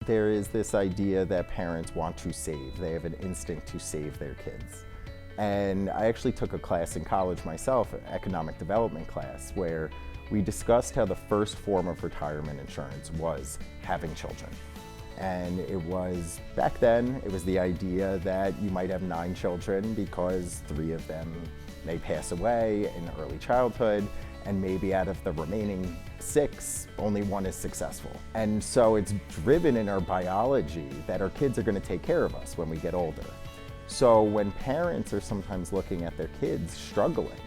There is this idea that parents want to save. They have an instinct to save their kids. And I actually took a class in college myself, an economic development class, where we discussed how the first form of retirement insurance was having children. And it was, back then, it was the idea that you might have 9 children because 3 of them may pass away in early childhood, and maybe out of the remaining 6, only 1 is successful. And so it's driven in our biology that our kids are going to take care of us when we get older. So when parents are sometimes looking at their kids struggling,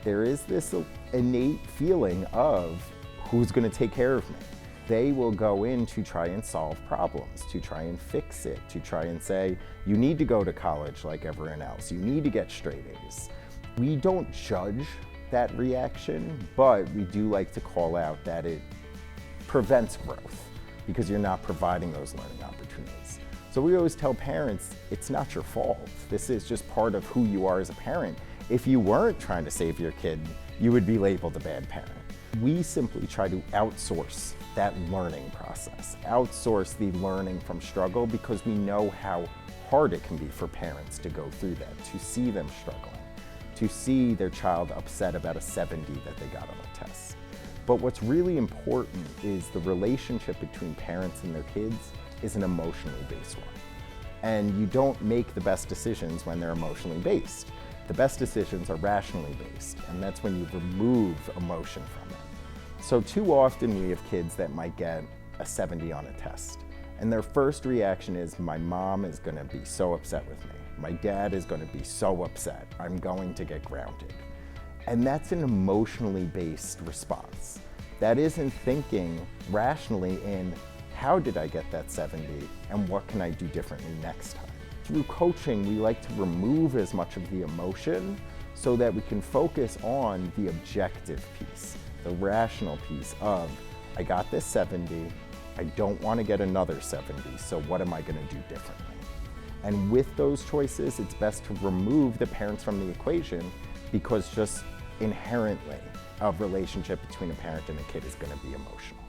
there is this innate feeling of who's going to take care of me. They will go in to try and solve problems, to try and fix it, to try and say, you need to go to college like everyone else, you need to get straight A's. We don't judge that reaction, but we do like to call out that it prevents growth because you're not providing those learning opportunities. So we always tell parents, it's not your fault. This is just part of who you are as a parent. If you weren't trying to save your kid, you would be labeled a bad parent. We simply try to outsource that learning process, outsource the learning from struggle, because we know how hard it can be for parents to go through that, to see them struggling, to see their child upset about a 70 that they got on a test. But what's really important is the relationship between parents and their kids is an emotionally based one. And you don't make the best decisions when they're emotionally based. The best decisions are rationally based, and that's when you remove emotion from it. So too often we have kids that might get a 70 on a test, and their first reaction is, my mom is going to be so upset with me. My dad is going to be so upset. I'm going to get grounded. And that's an emotionally based response. That isn't thinking rationally in, how did I get that 70 and what can I do differently next time? Through coaching, we like to remove as much of the emotion so that we can focus on the objective piece, the rational piece of, I got this 70, I don't want to get another 70, so what am I going to do differently? And with those choices, it's best to remove the parents from the equation, because just inherently a relationship between a parent and a kid is going to be emotional.